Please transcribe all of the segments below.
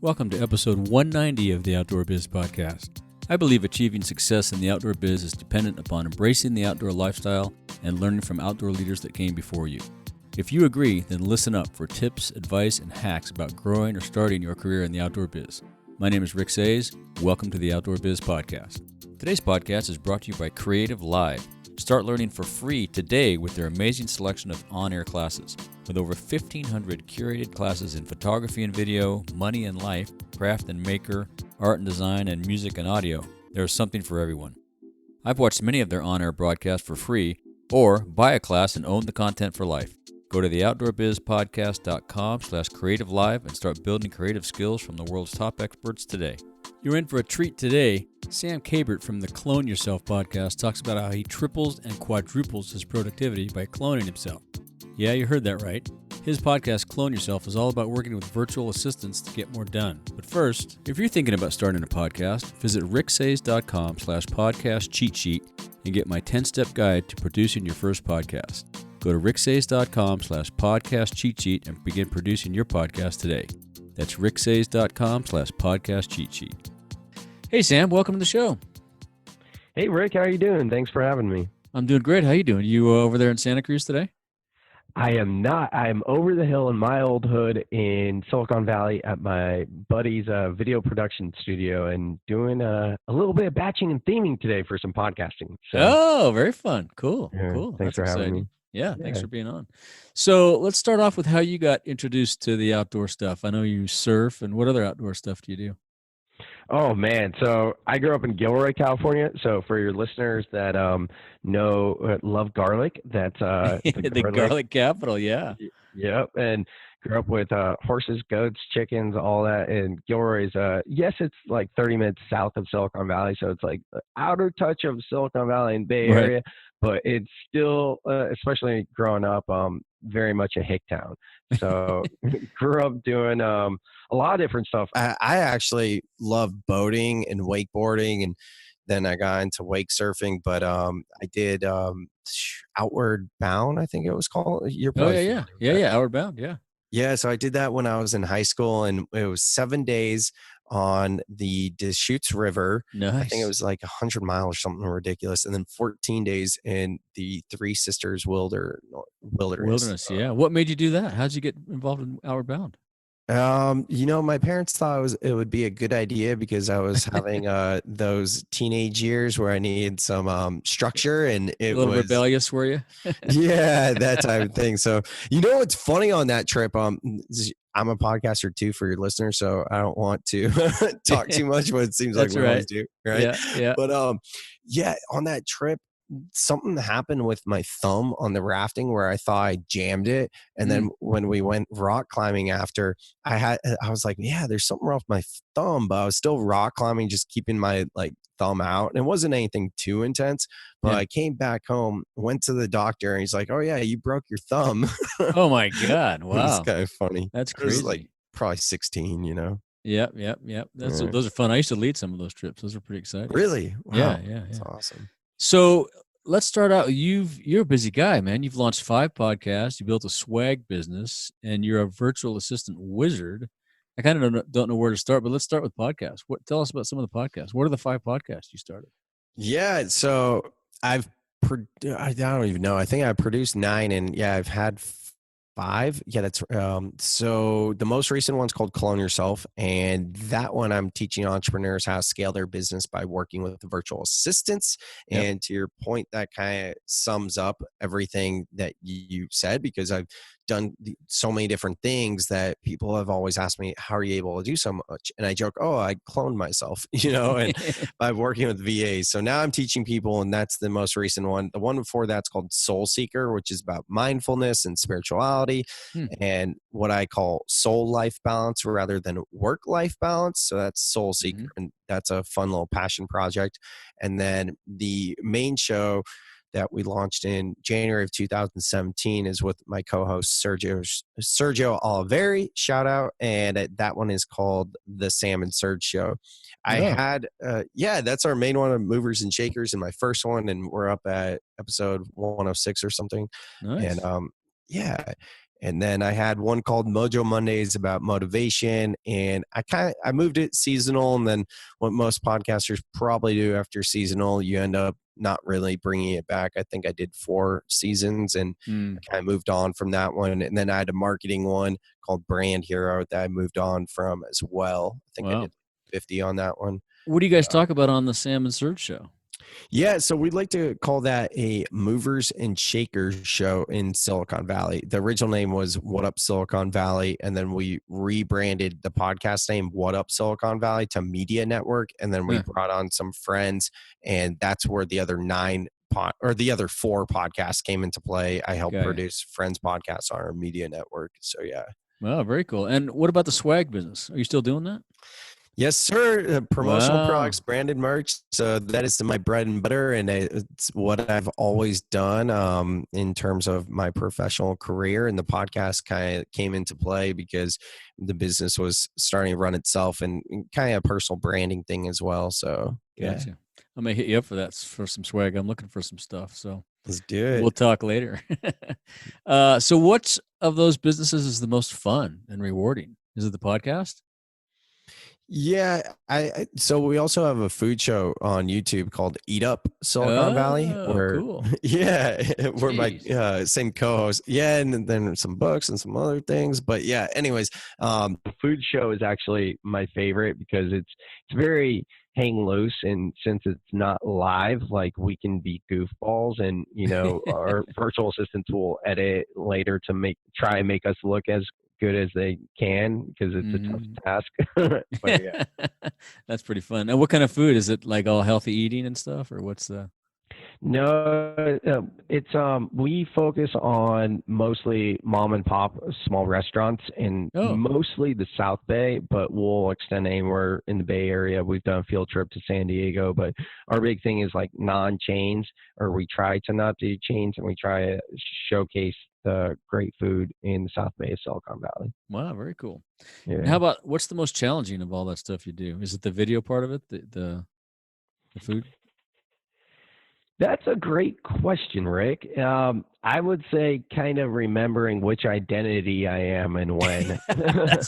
Welcome to episode 190 of the Outdoor Biz Podcast. I believe achieving success in the outdoor biz is dependent upon embracing the outdoor lifestyle and learning from outdoor leaders that came before you. If you agree, then listen up for tips, advice, and hacks about growing or starting your career in the outdoor biz. My name is Rick Sayes. Welcome to the Outdoor Biz Podcast. Today's podcast is brought to you by Creative Live. Start learning for free today with their amazing selection of on-air classes. With over 1,500 curated classes in photography and video, money and life, craft and maker, art and design, and music and audio, there is something for everyone. I've watched many of their on-air broadcasts for free, or buy a class and own the content for life. Go to theoutdoorbizpodcast.com/creativelive and start building creative skills from the world's top experts today. You're in for a treat today. Sam Kabert from the Clone Yourself podcast talks about how he triples and quadruples his productivity by cloning himself. Yeah, you heard that right. His podcast, Clone Yourself, is all about working with virtual assistants to get more done. But first, if you're thinking about starting a podcast, visit ricksayes.com/podcast cheat sheet and get my 10-step guide to producing your first podcast. Go to ricksayes.com/podcast cheat sheet and begin producing your podcast today. That's ricksayes.com/podcast cheat sheet. Hey, Sam, welcome to the show. Hey, Rick, how are you doing? Thanks for having me. I'm doing great. How you doing? You over there in Santa Cruz today? I am not. I'm over the hill in my old hood in Silicon Valley at my buddy's video production studio and doing a little bit of batching and theming today for some podcasting. So, oh, very fun. Cool. Cool. Thanks for having me. Yeah, thanks for being on. So let's start off with how you got introduced to the outdoor stuff. I know you surf, and what other outdoor stuff do you do? Oh, man. So I grew up in Gilroy, California. So for your listeners that love garlic, that's the garlic capital, yeah. Yep. And grew up with horses, goats, chickens, all that. And Gilroy's, yes, it's like 30 minutes south of Silicon Valley. So it's like the outer touch of Silicon Valley and Bay Area. But it's still, especially growing up, very much a hick town. So grew up doing a lot of different stuff. I actually love boating and wakeboarding, and then I got into wake surfing. But I did Outward Bound, I think it was called. Yeah, Outward Bound, yeah. Yeah, so I did that when I was in high school, and it was 7 days on the Deschutes River. Nice. I think it was like 100 miles or something ridiculous, and then 14 days in the Three Sisters wilderness. Yeah. What made you do that? How'd you get involved in Outward Bound? My parents thought it would be a good idea because I was having those teenage years where I needed some structure, and it was rebellious, were you? Yeah, that type of thing. So what's funny on that trip? I'm a podcaster too for your listeners, so I don't want to talk too much, but it seems like we always do, right? Yeah. But on that trip, something happened with my thumb on the rafting where I thought I jammed it. And then when we went rock climbing after, I was like, yeah, there's something wrong with my thumb, but I was still rock climbing, just keeping my thumb out. And it wasn't anything too intense, but I came back home, went to the doctor, and he's like, oh yeah, you broke your thumb. Oh my God. Wow. It's kind of funny. That's crazy. It was probably 16, Yep. Those are fun. I used to lead some of those trips. Those are pretty exciting. Really? Wow. Yeah. That's awesome. So let's start out. You're a busy guy, man. You've launched 5 podcasts. You built a swag business, and you're a virtual assistant wizard. I kind of don't know where to start, but let's start with podcasts. Tell us about some of the podcasts. What are the 5 podcasts you started? Yeah, so I don't even know. I think I produced 9, and I've had 5. Yeah, that's so the most recent one's called Clone Yourself, and that one I'm teaching entrepreneurs how to scale their business by working with virtual assistants. Yep. And to your point, that kind of sums up everything that you said, because I've done so many different things that people have always asked me, how are you able to do so much? And I joke, I cloned myself, and by working with VAs. So now I'm teaching people, and that's the most recent one. The one before that's called Soul Seeker, which is about mindfulness and spirituality and what I call soul life balance rather than work life balance. So that's Soul Seeker, and that's a fun little passion project. And then the main show that we launched in January of 2017 is with my co-host Sergio Oliveri, shout out, and that one is called the Sam and Serge Show. I had that's our main one of Movers and Shakers, and my first one, and we're up at episode 106 or something. Nice. And And then I had one called Mojo Mondays about motivation, and I moved it seasonal. And then what most podcasters probably do after seasonal, you end up not really bringing it back. I think I did 4 seasons, and I kind of moved on from that one. And then I had a marketing one called Brand Hero that I moved on from as well. I think I did 50 on that one. What do you guys talk about on the Sam and Serge Show? Yeah, so we'd like to call that a movers and shakers show in Silicon Valley. The original name was What Up Silicon Valley, and then we rebranded the podcast name What Up Silicon Valley to Media Network, and then we brought on some friends, and that's where the other 4 podcasts came into play. I helped produce Friends podcast on our Media Network. So yeah. Wow, very cool. And what about the swag business? Are you still doing that? Yes, sir. Promotional products, branded merch. So that is my bread and butter, and it's what I've always done in terms of my professional career. And the podcast kind of came into play because the business was starting to run itself, and kind of a personal branding thing as well. So gotcha. Yeah. I may hit you up for some swag. I'm looking for some stuff. So let's do it. We'll talk later. So which of those businesses is the most fun and rewarding? Is it the podcast? Yeah, so we also have a food show on YouTube called Eat Up Silicon Valley. Where, cool. Yeah, we're my same co-host. Yeah, and then some books and some other things. But yeah, anyways, the food show is actually my favorite because it's very hang loose, and since it's not live, like we can be goofballs, and our virtual assistants will edit later to try and make us look as good as they can, because it's a tough task. But yeah. That's pretty fun. And what kind of food is it? Like all healthy eating and stuff, or what's the? No, it's we focus on mostly mom and pop small restaurants in mostly the South Bay, but we'll extend anywhere in the Bay Area. We've done a field trip to San Diego, but our big thing is like non-chains, or we try to not do chains, and we try to showcase the great food in the South Bay of Silicon Valley. Wow, very cool. Yeah. And how about, what's the most challenging of all that stuff you do? Is it the video part of it, the food? That's a great question, Rick. I would say kind of remembering which identity I am and when. That's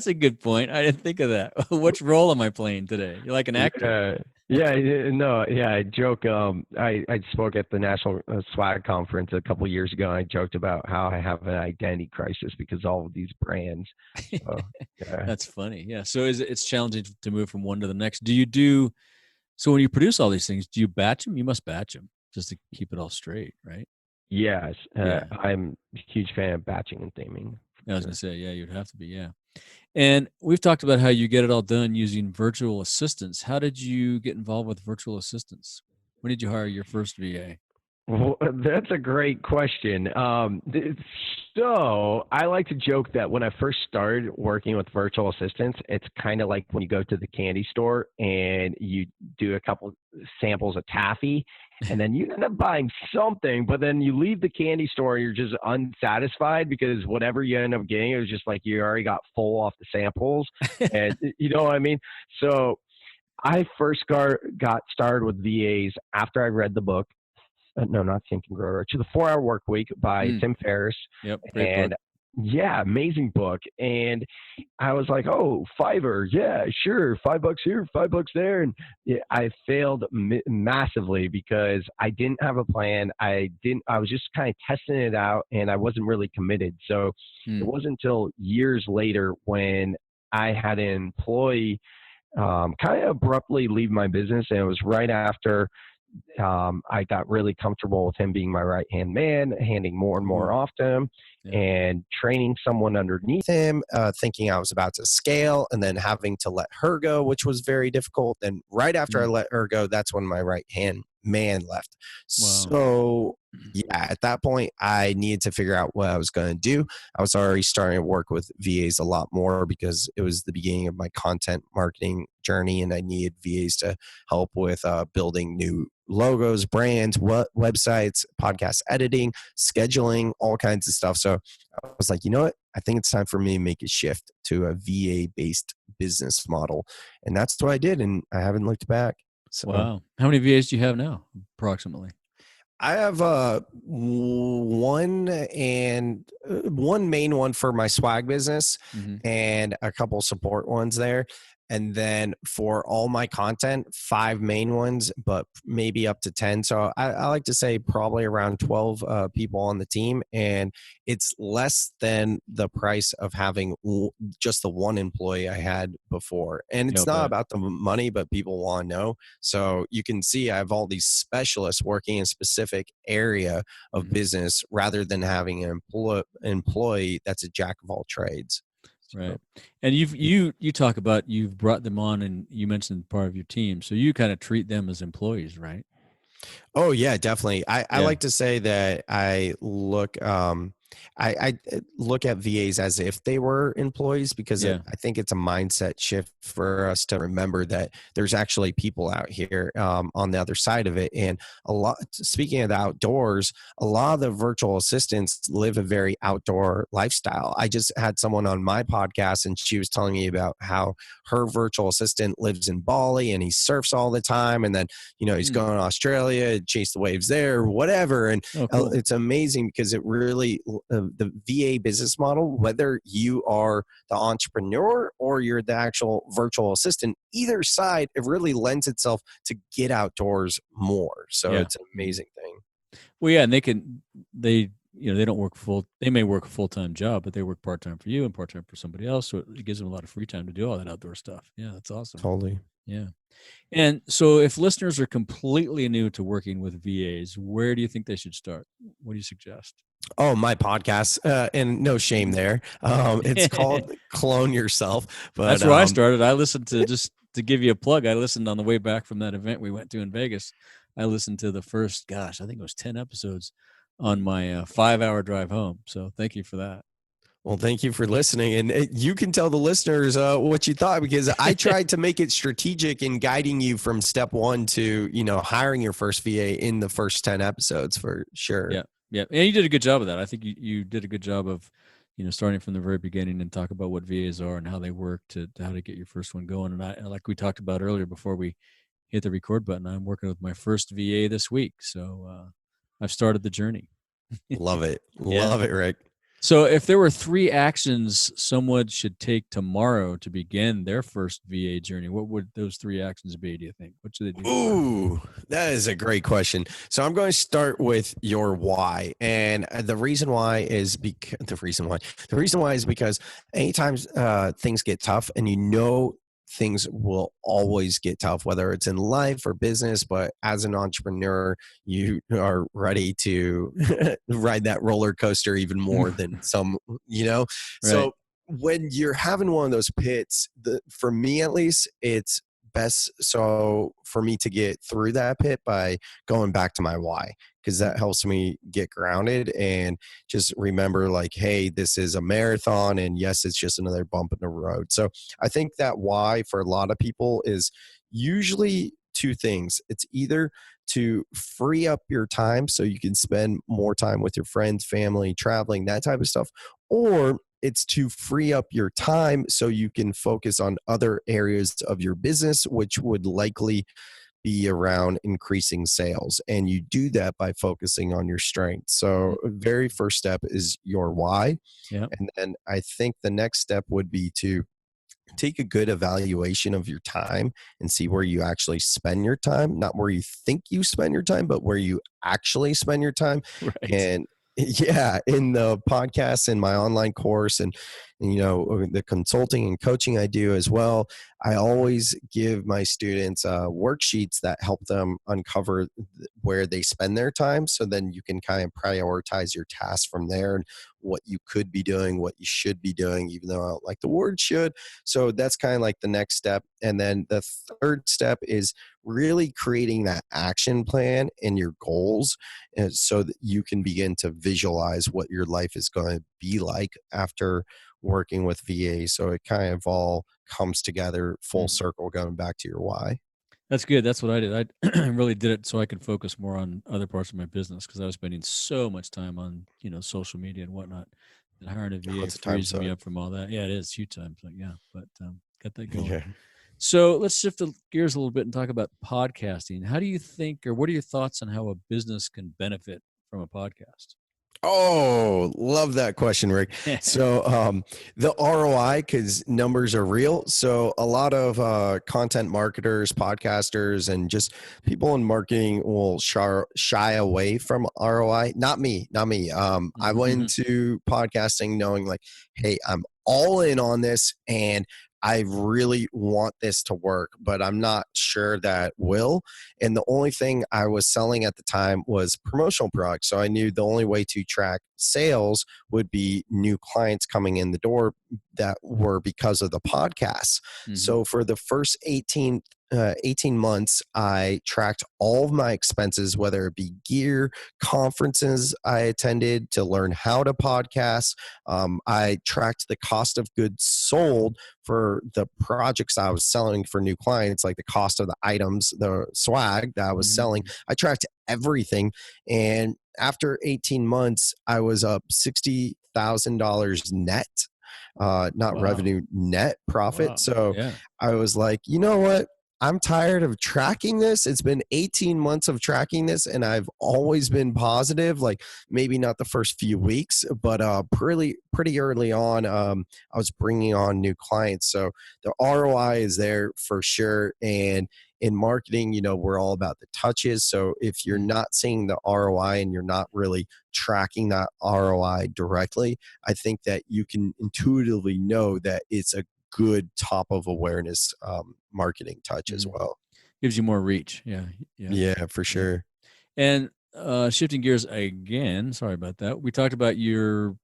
a good point. I didn't think of that. Which role am I playing today? You're like an actor. I joke. I spoke at the National Swag Conference a couple of years ago, and I joked about how I have an identity crisis because all of these brands. So, yeah. That's funny. Yeah. So it's challenging to move from one to the next. So when you produce all these things, do you batch them? You must batch them just to keep it all straight, right? Yes. I'm a huge fan of batching and theming. I was going to say, yeah, you'd have to be, yeah. And we've talked about how you get it all done using virtual assistants. How did you get involved with virtual assistants? When did you hire your first VA? Well, that's a great question. So I like to joke that when I first started working with virtual assistants, it's kind of like when you go to the candy store and you do a couple samples of taffy, and then you end up buying something, but then you leave the candy store and you're just unsatisfied because whatever you end up getting, it was just like you already got full off the samples. And you know what I mean? So I first got started with VAs after I read the book. No, not Think and Grow Rich. The 4-Hour Work Week by Tim Ferriss. Yep. And yeah, amazing book. And I was like, oh, Fiverr. Yeah, sure. $5 here, $5 there. And I failed massively because I didn't have a plan. I was just kind of testing it out, and I wasn't really committed. So it wasn't until years later when I had an employee kind of abruptly leave my business. And it was right after I got really comfortable with him being my right-hand man, handing more and more off to him, and training someone underneath him, thinking I was about to scale, and then having to let her go, which was very difficult. And right after I let her go, that's when my right-hand man left. Wow. So yeah, at that point, I needed to figure out what I was going to do. I was already starting to work with VAs a lot more because it was the beginning of my content marketing journey, and I needed VAs to help with building new logos, brands, websites, podcast editing, scheduling, all kinds of stuff. So I was like, you know what? I think it's time for me to make a shift to a VA-based business model. And that's what I did, and I haven't looked back. So, wow. How many VAs do you have now, approximately? I have one main one for my swag business Mm-hmm. and a couple support ones there. And then for all my content, 5 main ones, but maybe up to 10. So I like to say probably around 12 people on the team. And it's less than the price of having just the one employee I had before. And Yeah, it's I'll not bet. about the money, but people want to know. So you can see I have all these specialists working in a specific area of Mm-hmm. business rather than having an employee that's a jack of all trades. So, Right. And you talk about you've brought them on and you mentioned part of your team. So you kind of treat them as employees, right? oh yeah, definitely. I Yeah. like to say that I look at VAs as if they were employees because Yeah. I think it's a mindset shift for us to remember that there's actually people out here on the other side of it. And a lot, speaking of the outdoors, a lot of the virtual assistants live a very outdoor lifestyle. I just had someone on my podcast and she was telling me about how her virtual assistant lives in Bali and he surfs all the time. And then he's Mm. going to Australia, chase the waves there, whatever. And Oh, cool. it's amazing because it really, the VA business model, whether you are the entrepreneur or you're the actual virtual assistant, either side, it really lends itself to get outdoors more. So Yeah. it's an Mhm. amazing thing. Well, yeah, and they don't work they may work a full-time job, but they work part-time for you and part-time for somebody else. So it gives them a lot of free time to do all that outdoor stuff. Yeah, that's awesome. Totally. Yeah. And so if listeners are completely new to working with VAs, where do you think they should start? What do you suggest? Oh, my podcast, and no shame there. It's called Clone Yourself, but That's where I started. I listened to just to give you a plug. I listened on the way back from that event we went to in Vegas. I listened to the first, gosh, I think it was 10 episodes on my 5-hour drive home. So thank you for that. well, thank you for listening. And you can tell the listeners what you thought because I tried to make it strategic in guiding you from step one to, hiring your first VA in the first 10 episodes for sure. Yeah. Yeah. And you did a good job of that. I think you did a good job of, starting from the very beginning and talk about what VAs are and how they work to how to get your first one going. And like we talked about earlier before we hit the record button, I'm working with my first VA this week. So I've started the journey. Love it. Yeah. Love it, Rick. So if there were 3 actions someone should take tomorrow to begin their first VA journey, what would those 3 actions be, do you think? What should they do? Ooh, that is a great question. So I'm going to start with your why. And the reason why is because anytime things get tough and things will always get tough, whether it's in life or business, but as an entrepreneur, you are ready to ride that roller coaster even more than Right. So when you're having one of those pits, for me at least, it's best so for me to get through that pit by going back to my why, because that helps me get grounded and just remember like, hey, this is a marathon and yes, it's just another bump in the road. So I think that why for a lot of people is usually 2 things. It's either to free up your time so you can spend more time with your friends, family, traveling, that type of stuff, or it's to free up your time so you can focus on other areas of your business, which would likely be around increasing sales. And you do that by focusing on your strengths. So, very first step is your why. Yeah. And then I think the next step would be to take a good evaluation of your time and see where you actually spend your time, not where you think you spend your time, but where you actually spend your time. Right. And yeah, in the podcast and my online course and the consulting and coaching I do as well, I always give my students worksheets that help them uncover where they spend their time. So then you can kind of prioritize your tasks from there and what you could be doing, what you should be doing, even though I don't like the word should. So that's kind of like the next step. And then the third step is really creating that action plan and your goals so that you can begin to visualize what your life is going to be like after working with VA. So it kind of all comes together full circle going back to your why. That's good. That's what I did. I really did it so I could focus more on other parts of my business because I was spending so much time on, social media and whatnot. And hiring a Oh, VA it's a time frees me suck. up from all that. Yeah, it is huge time. So yeah, but got that going. Yeah. So let's shift the gears a little bit and talk about podcasting. How do you think, or what are your thoughts on how a business can benefit from a podcast? Oh, love that question, Rick. So the ROI, because numbers are real. So a lot of content marketers, podcasters, and just people in marketing will shy away from ROI. Not me, not me. I went into podcasting knowing like, hey, I'm all in on this and I really want this to work, but I'm not sure that will. And the only thing I was selling at the time was promotional products. So I knew the only way to track sales would be new clients coming in the door that were because of the podcasts. So for the first 18 months, I tracked all of my expenses, whether it be gear, conferences I attended to learn how to podcast. I tracked the cost of goods sold for the projects I was selling for new clients, like the cost of the items, the swag that I was selling. I tracked everything. And after 18 months, I was up $60,000 net, not revenue, net profit. Wow. So Yeah. I was like, you know what? I'm tired of tracking this. It's been 18 months of tracking this, and I've always been positive. Like maybe not the first few weeks, but pretty early on, I was bringing on new clients. So the ROI is there for sure. And in marketing, you know, we're all about the touches. So if you're not seeing the ROI and you're not really tracking that ROI directly, I think that you can intuitively know that it's a good top of awareness marketing touch as well. Gives you more reach. Yeah. Yeah, for sure. And shifting gears again, sorry about that. We talked about your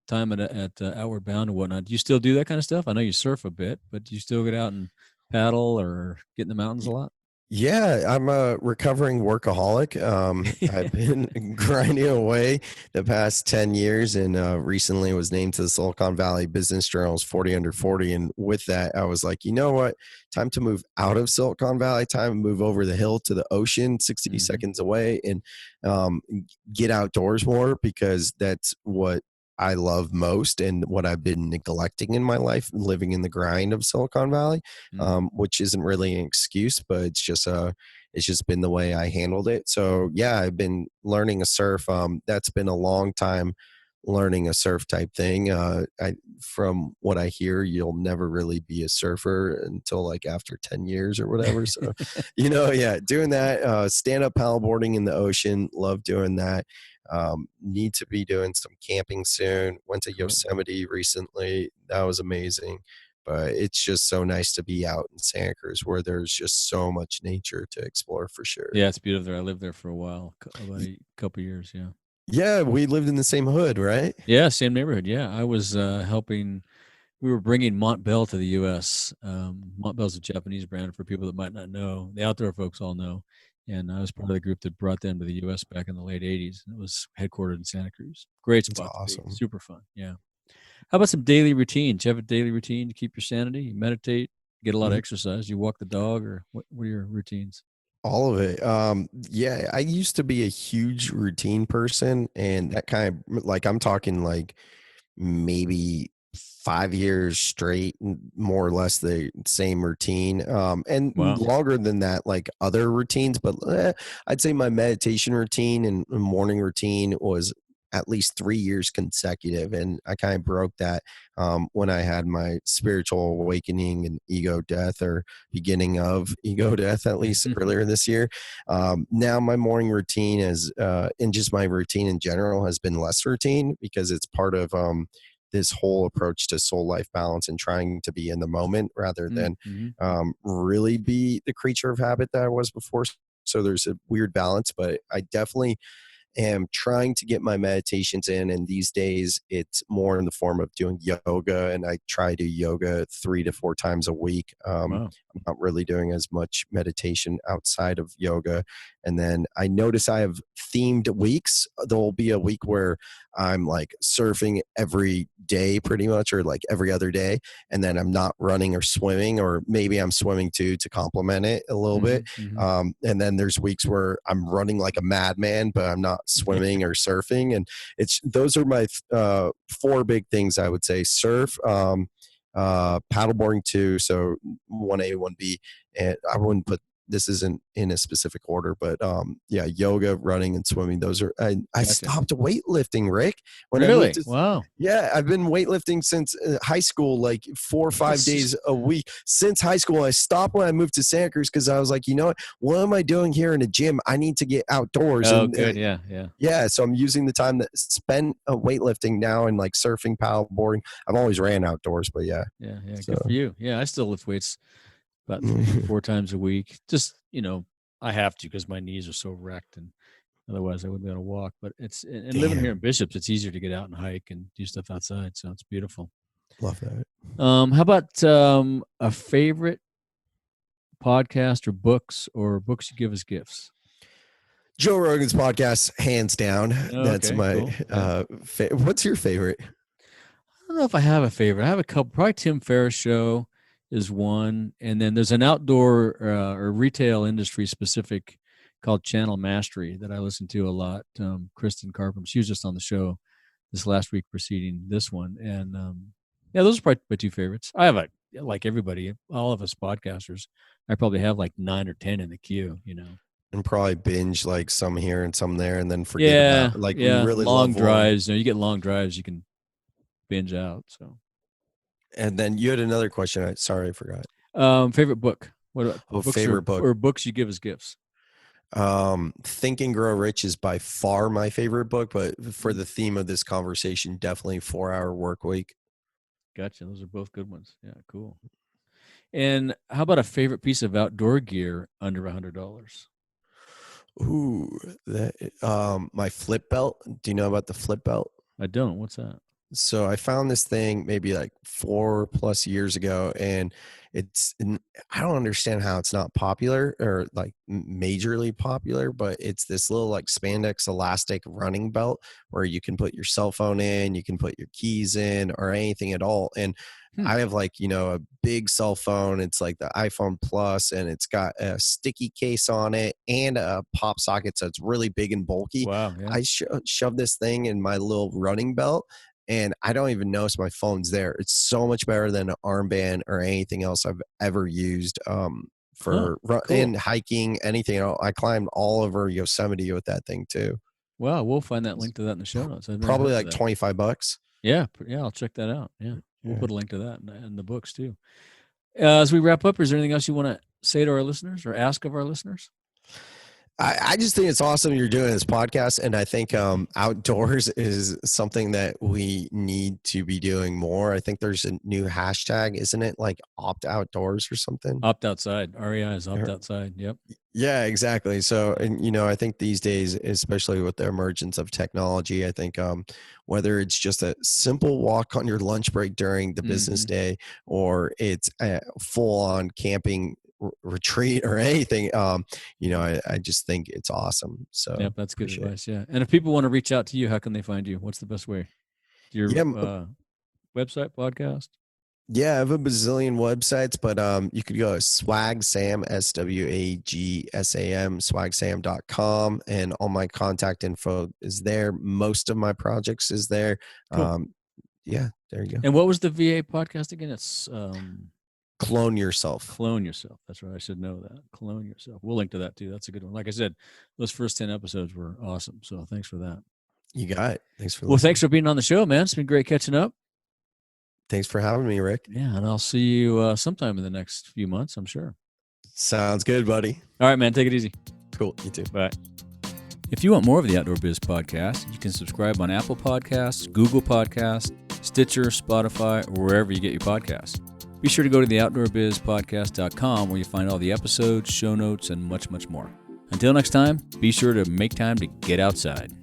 time at Outward Bound and whatnot. Do you still do that kind of stuff? I know you surf a bit, but do you still get out and paddle or get in the mountains a lot? Yeah, I'm a recovering workaholic. I've been grinding away the past 10 years and recently was named to the Silicon Valley Business Journal's 40 under 40. And with that, I was like, you know what? Time to move out of Silicon Valley, time to move over the hill to the ocean, 60 seconds away, and get outdoors more because that's what I love most and what I've been neglecting in my life, living in the grind of Silicon Valley, which isn't really an excuse, but it's just been the way I handled it. So yeah, I've been learning a surf. That's been a long time learning a surf type thing. From what I hear, you'll never really be a surfer until like after 10 years or whatever. So, yeah, doing that, stand up paddleboarding in the ocean. Love doing that. Need to be doing some camping soon. Went to Yosemite recently. That was amazing. But it's just so nice to be out in Santa Cruz where there's just so much nature to explore for sure. Yeah, it's beautiful there. I lived there for a while, about a couple years. Yeah. Yeah, we lived in the same hood, right? Yeah, same neighborhood. Yeah, I was helping. We were bringing Montbell to the U.S. Montbell's a Japanese brand for people that might not know. The outdoor folks all know. And I was part of the group that brought them to the U.S. back in the late 80s. And it was headquartered in Santa Cruz. Great spot. That's awesome. Super fun. Yeah. How about some daily routines? Do you have a daily routine to keep your sanity? You meditate, get a lot of exercise. You walk the dog, or what are your routines? All of it. Yeah, I used to be a huge routine person, and that kind of like I'm talking like maybe 5 years straight, more or less the same routine. And longer than that, like other routines, but I'd say my meditation routine and morning routine was at least 3 years consecutive. And I kind of broke that when I had my spiritual awakening and ego death, or beginning of ego death, at least earlier this year. Now my morning routine is, and just my routine in general has been less routine because it's part of this whole approach to soul life balance and trying to be in the moment rather than really be the creature of habit that I was before. So there's a weird balance, but I definitely am trying to get my meditations in, and these days it's more in the form of doing yoga, and I try to do yoga 3 to 4 times a week. I'm not really doing as much meditation outside of yoga. And then I notice I have themed weeks. There'll be a week where I'm like surfing every day pretty much, or like every other day, and then I'm not running or swimming, or maybe I'm swimming too to complement it a little bit. And then there's weeks where I'm running like a madman, but I'm not swimming or surfing. And those are my 4 big things I would say: surf, paddleboarding 2, so 1A, 1B, and I wouldn't put this isn't in a specific order, but yeah, yoga, running, and swimming. Those are I Gotcha. stopped weightlifting, Rick. When I Really? moved to, Wow. yeah, I've been weightlifting since high school, like 4 or 5 days a week. Since high school, I stopped when I moved to Santa Cruz because I was like, you know what am I doing here in a gym? I need to get outdoors. Oh, And good. Yeah. yeah, so I'm using the time that spent weightlifting now and like surfing, paddleboarding. I've always ran outdoors, but yeah. Yeah. So. Good for you. Yeah. I still lift weights about 3-4 times a week. Just, I have to because my knees are so wrecked, and otherwise I wouldn't be able to walk. But and living here in Bishops, it's easier to get out and hike and do stuff outside. So it's beautiful. Love that. How about a favorite podcast or books you give as gifts? Joe Rogan's podcast, hands down. That's my cool. what's your favorite? I don't know if I have a favorite. I have a couple. Probably Tim Ferriss Show is one, and then there's an outdoor or retail industry specific called Channel Mastery that I listen to a lot. Kristen Carpenter, she was just on the show this last week preceding this one, and yeah, those are probably my two favorites. I have like everybody, all of us podcasters, I probably have like 9 or 10 in the queue, and probably binge like some here and some there, and then forget about like we really long love drives. You get long drives, you can binge out. So, and then you had another question. Sorry, I forgot. Favorite book? What about book or books you give as gifts? Think and Grow Rich is by far my favorite book, but for the theme of this conversation, definitely 4 Hour Work Week. Gotcha. Those are both good ones. Yeah, cool. And how about a favorite piece of outdoor gear under $100? Ooh, that my flip belt. Do you know about the flip belt? I don't. What's that? So I found this thing maybe like 4+ years ago, and I don't understand how it's not popular or like majorly popular, but it's this little like spandex elastic running belt where you can put your cell phone in, you can put your keys in or anything at all. And I have like, a big cell phone. It's like the iPhone Plus, and it's got a sticky case on it and a pop socket. So it's really big and bulky. Wow. Yeah. I shoved this thing in my little running belt, and I don't even notice my phone's there. It's so much better than an armband or anything else I've ever used for in hiking, anything. I climbed all over Yosemite with that thing too. Wow, we'll find that link to that in the show notes. Probably like $25. Yeah, I'll check that out. Yeah, we'll put a link to that in the books too. As we wrap up, is there anything else you want to say to our listeners or ask of our listeners? I just think it's awesome you're doing this podcast, and I think outdoors is something that we need to be doing more. I think there's a new hashtag, isn't it? Like opt outdoors or something? Opt outside. REI is opt outside. Yep. Yeah, exactly. So, and I think these days, especially with the emergence of technology, I think whether it's just a simple walk on your lunch break during the business day, or it's a full on camping retreat or anything, I just think it's awesome. So yeah, that's good advice. Yeah. And if people want to reach out to you, how can they find you? What's the best way? Your website, podcast? Yeah, I have a bazillion websites, but you could go to SwagSam, SWAGSAM, SwagSam.com, and all my contact info is there. Most of my projects is there. Cool. Yeah, there you go. And what was the VA podcast again? It's Clone Yourself. Clone Yourself. That's right. I should know that. Clone Yourself. We'll link to that too. That's a good one. Like I said, those first 10 episodes were awesome. So thanks for that. You got it. Thanks for listening. Well, thanks for being on the show, man. It's been great catching up. Thanks for having me, Rick. Yeah, and I'll see you sometime in the next few months, I'm sure. Sounds good, buddy. All right, man. Take it easy. Cool. You too. Bye. If you want more of the Outdoor Biz Podcast, you can subscribe on Apple Podcasts, Google Podcasts, Stitcher, Spotify, or wherever you get your podcasts. Be sure to go to theoutdoorbizpodcast.com where you find all the episodes, show notes, and much, much more. Until next time, be sure to make time to get outside.